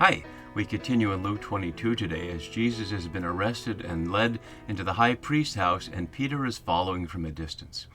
Hi, we continue in Luke 22 today as Jesus has been arrested and led into the high priest's house, and Peter is following from a distance.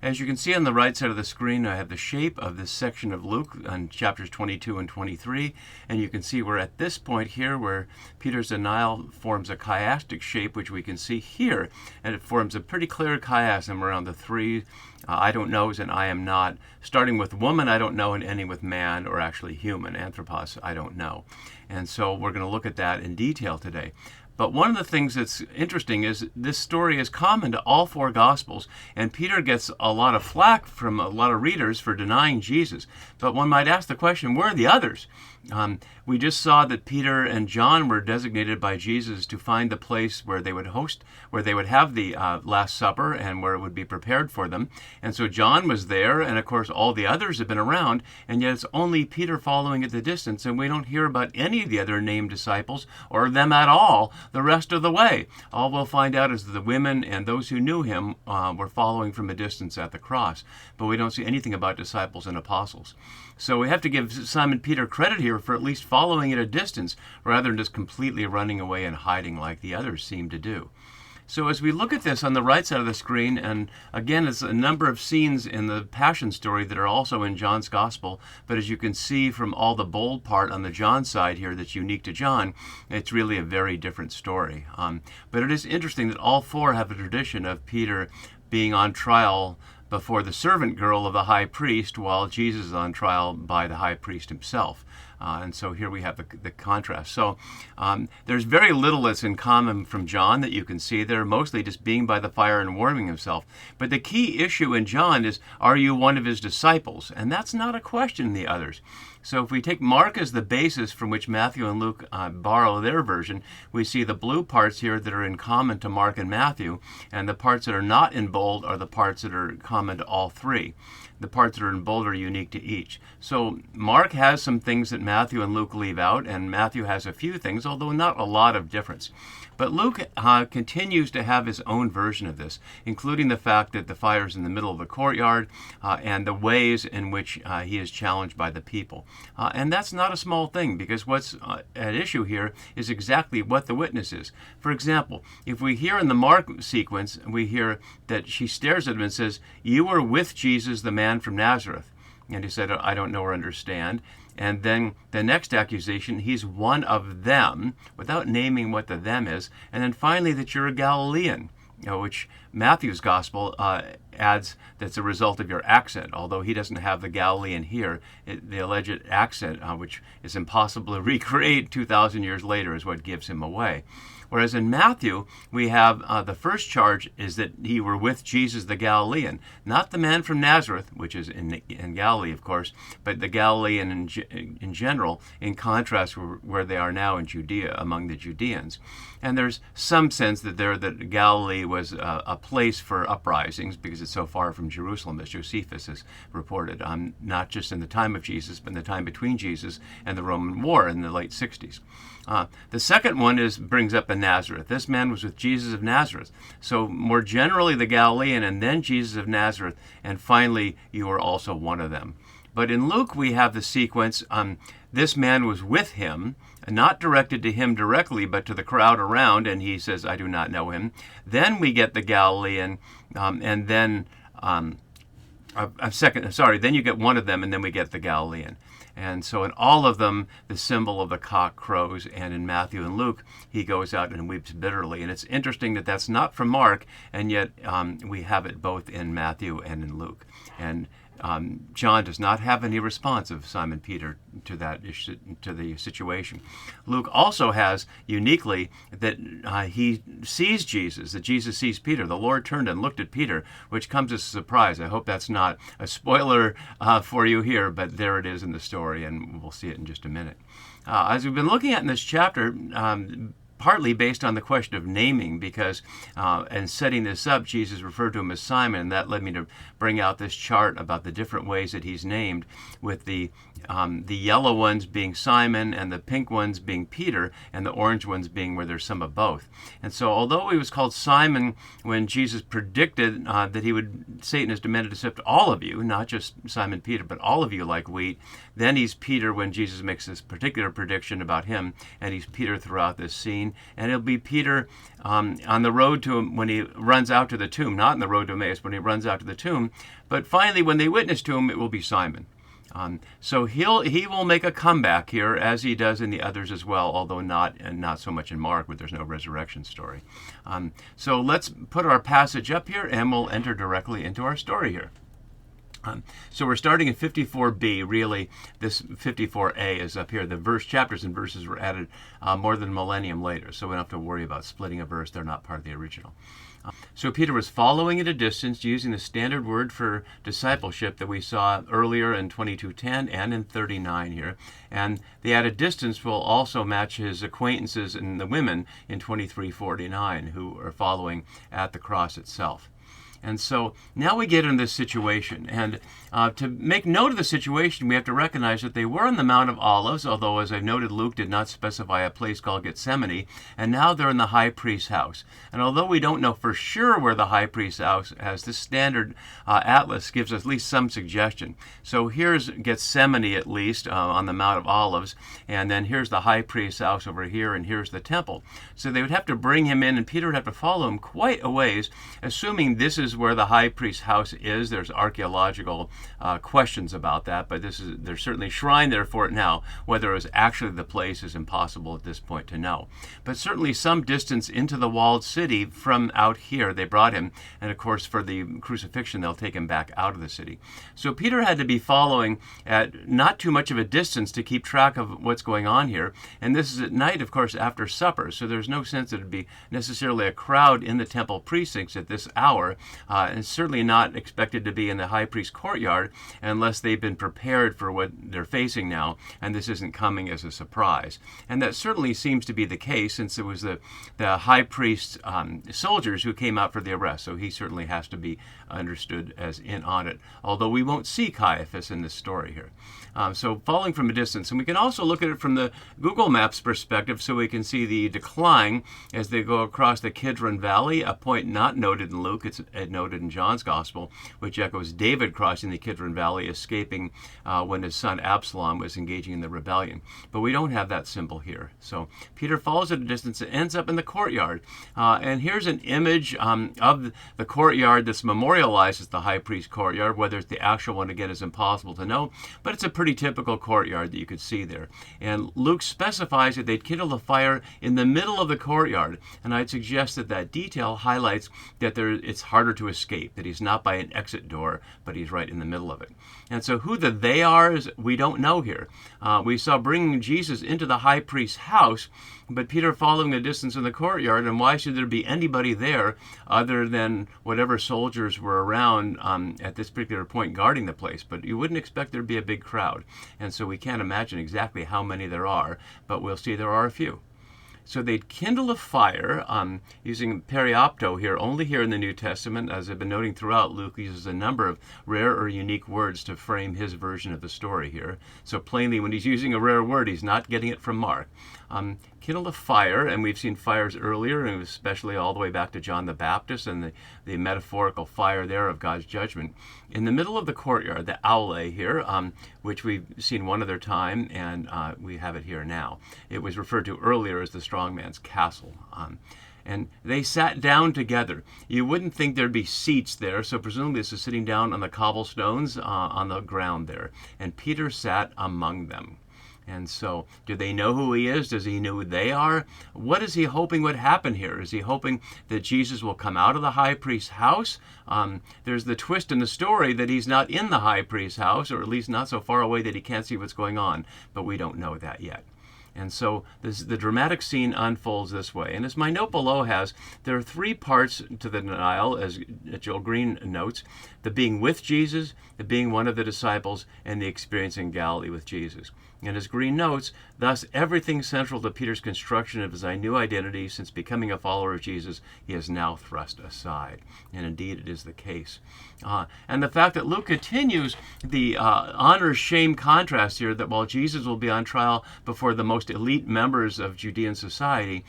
As you can see on the right side of the screen, I have the shape of this section of Luke on chapters 22 and 23, and you can see we're at this point here where Peter's denial forms a chiastic shape, which we can see here, and it forms a pretty clear chiasm around the three I don't knows and I am not, starting with woman, I don't know, and ending with man, or actually human, anthropos, I don't know. And so we're going to look at that in detail today. But one of the things that's interesting is this story is common to all four Gospels, and Peter gets a lot of flack from a lot of readers for denying Jesus. But one might ask the question, where are the others? We just saw that Peter and John were designated by Jesus to find the place where they would have the Last Supper and where it would be prepared for them. And so John was there, and of course all the others have been around, and yet it's only Peter following at the distance, and we don't hear about any of the other named disciples or them at all the rest of the way. All we'll find out is that the women and those who knew him were following from a distance at the cross, but we don't see anything about disciples and apostles. So we have to give Simon Peter credit here for at least following at a distance rather than just completely running away and hiding like the others seem to do. So as we look at this on the right side of the screen, and again, it's a number of scenes in the Passion story that are also in John's Gospel, but as you can see from all the bold part on the John side here that's unique to John, it's really a very different story. But it is interesting that all four have a tradition of Peter being on trial before the servant girl of the high priest, while Jesus is on trial by the high priest himself. And so here we have the contrast. So there's very little that's in common from John that you can see there, mostly just being by the fire and warming himself. But the key issue in John is, are you one of his disciples? And that's not a question in the others. So if we take Mark as the basis from which Matthew and Luke borrow their version, we see the blue parts here that are in common to Mark and Matthew, and the parts that are not in bold are the parts that are common to all three. The parts that are in bold are unique to each. So Mark has some things that Matthew and Luke leave out, and Matthew has a few things, although not a lot of difference. But Luke continues to have his own version of this, including the fact that the fire is in the middle of the courtyard and the ways in which he is challenged by the people. And that's not a small thing, because what's at issue here is exactly what the witness is. For example, if we hear in the Mark sequence, we hear that she stares at him and says, "You were with Jesus, the man from Nazareth." And he said, "I don't know or understand." And then the next accusation, he's one of them, without naming what the them is. And then finally, that you're a Galilean, which Matthew's gospel adds that's a result of your accent, although he doesn't have the Galilean here. The alleged accent, which is impossible to recreate 2,000 years later, is what gives him away. Whereas in Matthew, we have the first charge is that he were with Jesus the Galilean, not the man from Nazareth, which is in Galilee, of course, but the Galilean in general, in contrast where they are now in Judea, among the Judeans. And there's some sense that Galilee was a place for uprisings because it's so far from Jerusalem, as Josephus has reported, not just in the time of Jesus, but in the time between Jesus and the Roman War in the late 60s. The second one brings up Nazareth. This man was with Jesus of Nazareth. So more generally the Galilean, and then Jesus of Nazareth, and finally you are also one of them. But in Luke we have the sequence, this man was with him, not directed to him directly, but to the crowd around, and he says, "I do not know him." Then we get the Galilean, and then then you get one of them, and then we get the Galilean. And so in all of them, the symbol of the cock crows, and in Matthew and Luke, he goes out and weeps bitterly. And it's interesting that that's not from Mark, and yet we have it both in Matthew and in Luke. And John does not have any response of Simon Peter to the situation. Luke also has uniquely that he sees Jesus, that Jesus sees Peter. The Lord turned and looked at Peter, which comes as a surprise. I hope that's not a spoiler for you here, but there it is in the story, and we'll see it in just a minute. As we've been looking at in this chapter, partly based on the question of naming, because and setting this up, Jesus referred to him as Simon, and that led me to bring out this chart about the different ways that he's named, with the yellow ones being Simon, and the pink ones being Peter, and the orange ones being where there's some of both. And so although he was called Simon when Jesus predicted that he would Satan has demanded to sift all of you, not just Simon Peter, but all of you like wheat. Then he's Peter when Jesus makes this particular prediction about him, and he's Peter throughout this scene. And it'll be Peter on the road to him when he runs out to the tomb, not on the road to Emmaus, when he runs out to the tomb. But finally, when they witness to him, it will be Simon. So he will make a comeback here, as he does in the others as well, although not so much in Mark, where there's no resurrection story. So let's put our passage up here, and we'll enter directly into our story here. So we're starting in 54b. Really, this 54a is up here. The chapters and verses were added more than a millennium later, so we don't have to worry about splitting a verse. They're not part of the original. So Peter was following at a distance, using the standard word for discipleship that we saw earlier in 22:10 and in 39 here. And the at a distance will also match his acquaintances and the women in 23:49 who are following at the cross itself. And so now we get in this situation. And to make note of the situation, we have to recognize that they were on the Mount of Olives, although, as I've noted, Luke did not specify a place called Gethsemane. And now they're in the high priest's house. And although we don't know for sure where the high priest's house is, this standard atlas gives us at least some suggestion. So here's Gethsemane, at least, on the Mount of Olives. And then here's the high priest's house over here, and here's the temple. So they would have to bring him in, and Peter would have to follow him quite a ways, assuming this is where the high priest's house is. There's archaeological questions about that, but there's certainly a shrine there for it now. Whether it was actually the place is impossible at this point to know. But certainly some distance into the walled city from out here they brought him, and of course for the crucifixion they'll take him back out of the city. So Peter had to be following at not too much of a distance to keep track of what's going on here, and this is at night, of course, after supper, so there's no sense that it would be necessarily a crowd in the temple precincts at this hour. And certainly not expected to be in the high priest's courtyard unless they've been prepared for what they're facing now, and this isn't coming as a surprise. And that certainly seems to be the case, since it was the high priest's soldiers who came out for the arrest, so he certainly has to be understood as in on it, although we won't see Caiaphas in this story here. So following from a distance, and we can also look at it from the Google Maps perspective, so we can see the decline as they go across the Kidron Valley, a point not noted in Luke, it's noted in John's Gospel, which echoes David crossing the Kidron Valley, escaping when his son Absalom was engaging in the rebellion. But we don't have that symbol here. So Peter follows at a distance and ends up in the courtyard. And here's an image of the courtyard that's memorialized as the high priest's courtyard. Whether it's the actual one, again, is impossible to know, but it's a pretty typical courtyard that you could see there. And Luke specifies that they'd kindle a fire in the middle of the courtyard, and I'd suggest that that detail highlights that it's harder to escape, that he's not by an exit door, but he's right in the middle of it. And so who the they are is we don't know here. We saw bringing Jesus into the high priest's house, but Peter following a distance in the courtyard, and why should there be anybody there other than whatever soldiers were around at this particular point guarding the place? But you wouldn't expect there to be a big crowd, and so we can't imagine exactly how many there are, but we'll see there are a few. So they'd kindle a fire using periopto here, only here in the New Testament. As I've been noting throughout, Luke uses a number of rare or unique words to frame his version of the story here. So plainly, when he's using a rare word, he's not getting it from Mark. Kindled a fire, and we've seen fires earlier, and especially all the way back to John the Baptist and the metaphorical fire there of God's judgment. In the middle of the courtyard, the aule here, which we've seen one other time, and we have it here now. It was referred to earlier as the strong man's castle. And they sat down together. You wouldn't think there'd be seats there, so presumably this is sitting down on the cobblestones on the ground there. And Peter sat among them. And so, do they know who he is? Does he know who they are? What is he hoping would happen here? Is he hoping that Jesus will come out of the high priest's house? There's the twist in the story that he's not in the high priest's house, or at least not so far away that he can't see what's going on, but we don't know that yet. And so the dramatic scene unfolds this way. And as my note below has, there are three parts to the denial, as Joel Green notes: the being with Jesus, the being one of the disciples, and the experience in Galilee with Jesus. And his green notes, thus everything central to Peter's construction of his new identity since becoming a follower of Jesus, he has now thrust aside. And indeed, it is the case. And the fact that Luke continues the honor-shame contrast here, that while Jesus will be on trial before the most elite members of Judean society,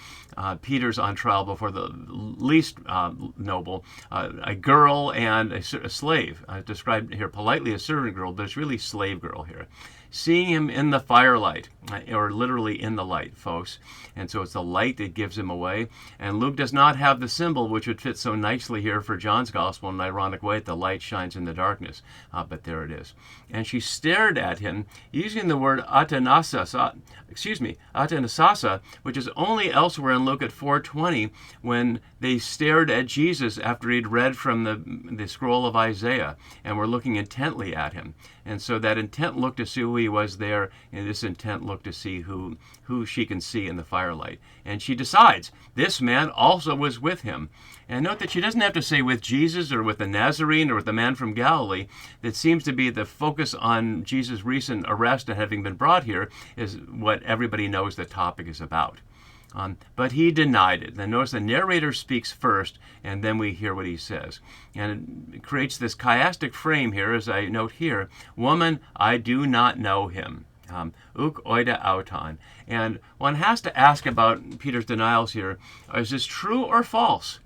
Peter's on trial before the least noble, a girl and a slave. Described here politely as servant girl, but it's really slave girl here. Seeing him in the firelight, or literally in the light, folks. And so it's the light that gives him away. And Luke does not have the symbol, which would fit so nicely here for John's gospel in an ironic way, that the light shines in the darkness. But there it is. And she stared at him using the word atanasasa, which is only elsewhere in Luke at 4:20, when they stared at Jesus after he'd read from the scroll of Isaiah and were looking intently at him. And so that intent look to see who he was there, and this intent look to see who she can see in the firelight. And she decides this man also was with him. And note that she doesn't have to say with Jesus or with the Nazarene or with the man from Galilee. That seems to be the focus on Jesus' recent arrest and having been brought here is what everybody knows the topic is about. But he denied it. Then notice the narrator speaks first, and then we hear what he says. And it creates this chiastic frame here, as I note here. Woman, I do not know him. Uk oida auton. And one has to ask about Peter's denials here. Is this true or false?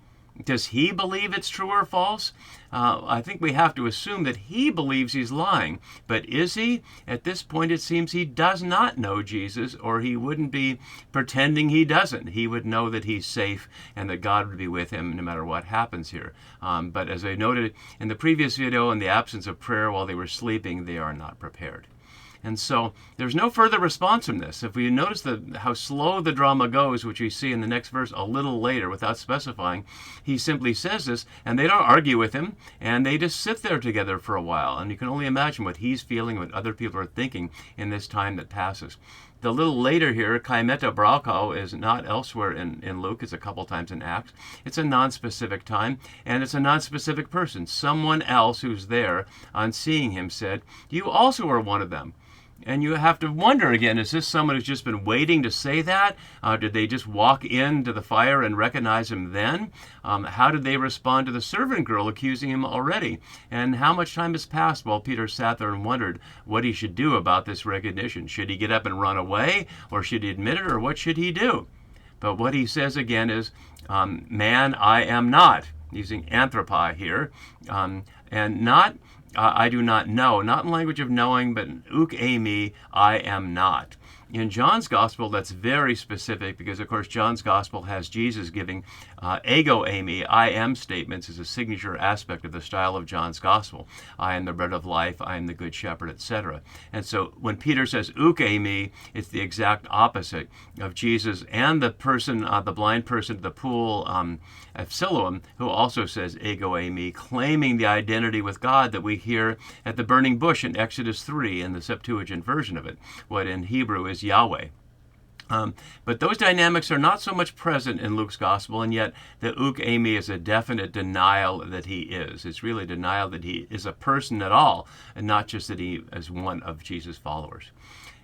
Does he believe it's true or false? I think we have to assume that he believes he's lying. But is he? At this point, it seems he does not know Jesus, or he wouldn't be pretending he doesn't. He would know that he's safe and that God would be with him no matter what happens here. But as I noted in the previous video, in the absence of prayer while they were sleeping, they are not prepared. And so there's no further response from this. If we notice how slow the drama goes, which we see in the next verse a little later without specifying, he simply says this, and they don't argue with him, and they just sit there together for a while. And you can only imagine what he's feeling, what other people are thinking in this time that passes. The little later here, kaimeta brauko, is not elsewhere in Luke. It's a couple times in Acts. It's a non-specific time, and it's a non-specific person. Someone else who's there on seeing him said, you also are one of them. And you have to wonder again, is this someone who's just been waiting to say that? Did they just walk into the fire and recognize him then? How did they respond to the servant girl accusing him already? And how much time has passed while Peter sat there and wondered what he should do about this recognition? Should he get up and run away? Or should he admit it? Or what should he do? But what he says again is, man, I am not, using anthropi here, and not... I do not know, not in language of knowing, but uk eimi, I am not. In John's Gospel, that's very specific because, of course, John's Gospel has Jesus giving ego eimi, I am statements as a signature aspect of the style of John's Gospel. I am the bread of life, I am the good shepherd, etc. And so when Peter says uk eimi, it's the exact opposite of Jesus and the person, the blind person at the pool of Siloam, who also says ego eimi, claiming the identity with God that we hear at the burning bush in Exodus 3 in the Septuagint version of it, what in Hebrew is Yahweh. But those dynamics are not so much present in Luke's gospel, and yet the uk eimi is a definite denial that he is. It's really denial that he is a person at all, and not just that he is one of Jesus' followers.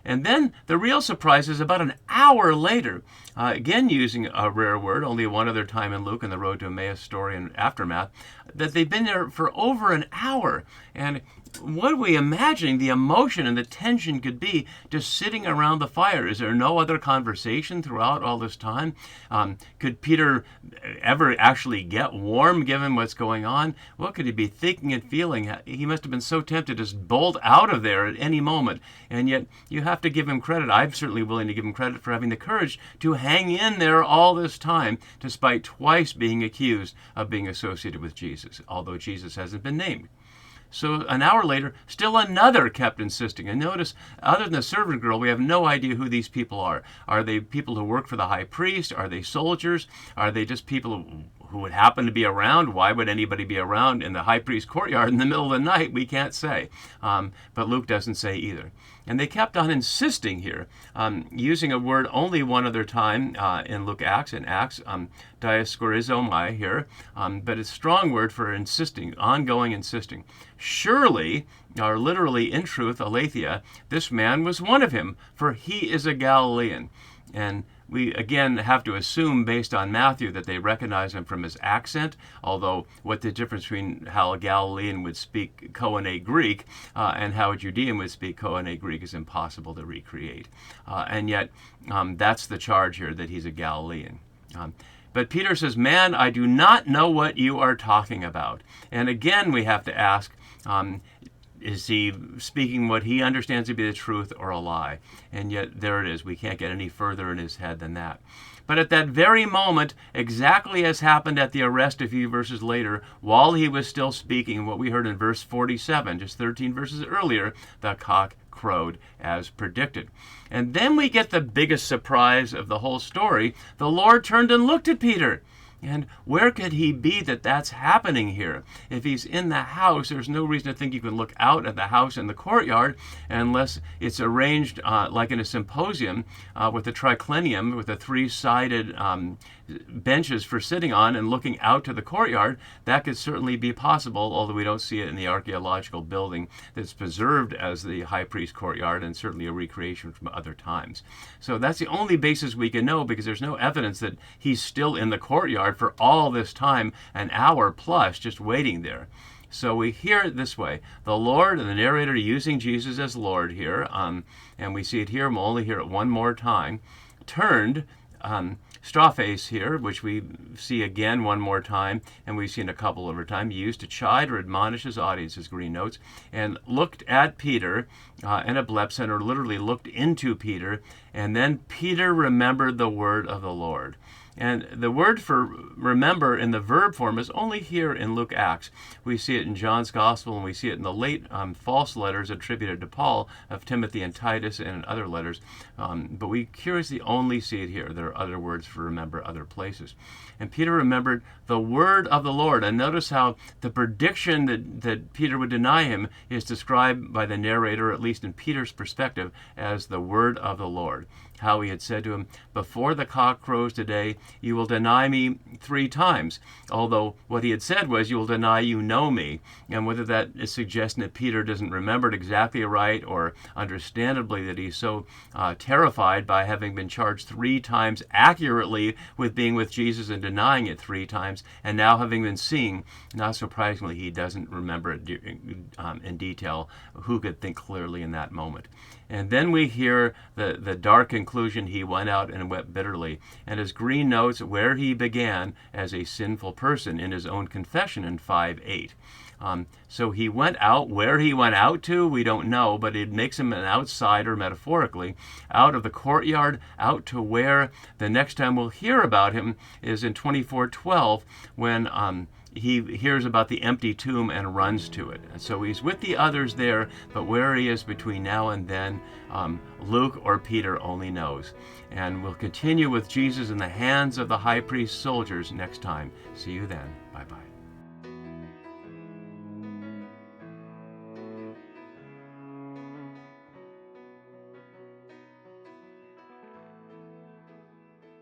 And then the real surprise is about an hour later, again using a rare word, only one other time in Luke in the Road to Emmaus story and aftermath, that they've been there for over an hour. And what are we imagining the emotion and the tension could be just sitting around the fire? Is there no other conversation throughout all this time? Could Peter ever actually get warm given what's going on? What could he be thinking and feeling? He must have been so tempted to just bolt out of there at any moment. And yet you have to give him credit. I'm certainly willing to give him credit for having the courage to hang in there all this time, despite twice being accused of being associated with Jesus, although Jesus hasn't been named. So an hour later, still another kept insisting. And notice, other than the servant girl, we have no idea who these people are. Are they people who work for the high priest? Are they soldiers? Are they just people who would happen to be around. Why would anybody be around in the high priest's courtyard in the middle of the night? We can't say. But Luke doesn't say either. And they kept on insisting here, using a word only one other time in Acts, diaskorizomai here, but it's a strong word for insisting, ongoing insisting. Surely, or literally in truth, aletheia, this man was one of him, for he is a Galilean. And we again have to assume, based on Matthew, that they recognize him from his accent, although what the difference between how a Galilean would speak Koine Greek and how a Judean would speak Koine Greek is impossible to recreate. And yet, that's the charge here, that he's a Galilean. But Peter says, man, I do not know what you are talking about. And again, we have to ask, is he speaking what he understands to be the truth or a lie? And yet there it is. We can't get any further in his head than that. But at that very moment, exactly as happened at the arrest a few verses later, while he was still speaking, what we heard in verse 47, just 13 verses earlier, the cock crowed as predicted. And then we get the biggest surprise of the whole story. The Lord turned and looked at Peter. And where could he be that that's happening here? If he's in the house, there's no reason to think you can look out at the house in the courtyard unless it's arranged like in a symposium with a triclinium, with a three-sided benches for sitting on and looking out to the courtyard. That could certainly be possible, although we don't see it in the archaeological building that's preserved as the high priest courtyard, and certainly a recreation from other times. So that's the only basis we can know, because there's no evidence that he's still in the courtyard for all this time, an hour plus, just waiting there. So we hear it this way. The Lord, and the narrator using Jesus as Lord here, and we see it here, we'll only hear it one more time, turned, strophes here, which we see again one more time, and we've seen a couple over time, used to chide or admonish his audience, as Green notes, and looked at Peter, and epilepsy, or literally looked into Peter, and then Peter remembered the word of the Lord. And the word for remember in the verb form is only here in Luke Acts. We see it in John's Gospel, and we see it in the late false letters attributed to Paul of Timothy and Titus, and in other letters. But we curiously only see it here. There are other words for remember other places. And Peter remembered the word of the Lord. And notice how the prediction that Peter would deny him is described by the narrator, at least in Peter's perspective, as the word of the Lord. How he had said to him, before the cock crows today, you will deny me 3 times. Although what he had said was, you will deny you know me. And whether that is suggesting that Peter doesn't remember it exactly right, or understandably that he's so terrified by having been charged 3 times accurately with being with Jesus and denying it 3 times, and now having been seen, not surprisingly, he doesn't remember it in detail. Who could think clearly in that moment? And then we hear the dark conclusion, he went out and wept bitterly. And as Green notes, where he began as a sinful person in his own confession in 5:8. So he went out. Where he went out to, we don't know, but it makes him an outsider, metaphorically, out of the courtyard, out to where the next time we'll hear about him is in 24:12, when he hears about the empty tomb and runs to it. And so he's with the others there, but where he is between now and then, Luke or Peter only knows. And we'll continue with Jesus in the hands of the high priest soldiers next time. See you then.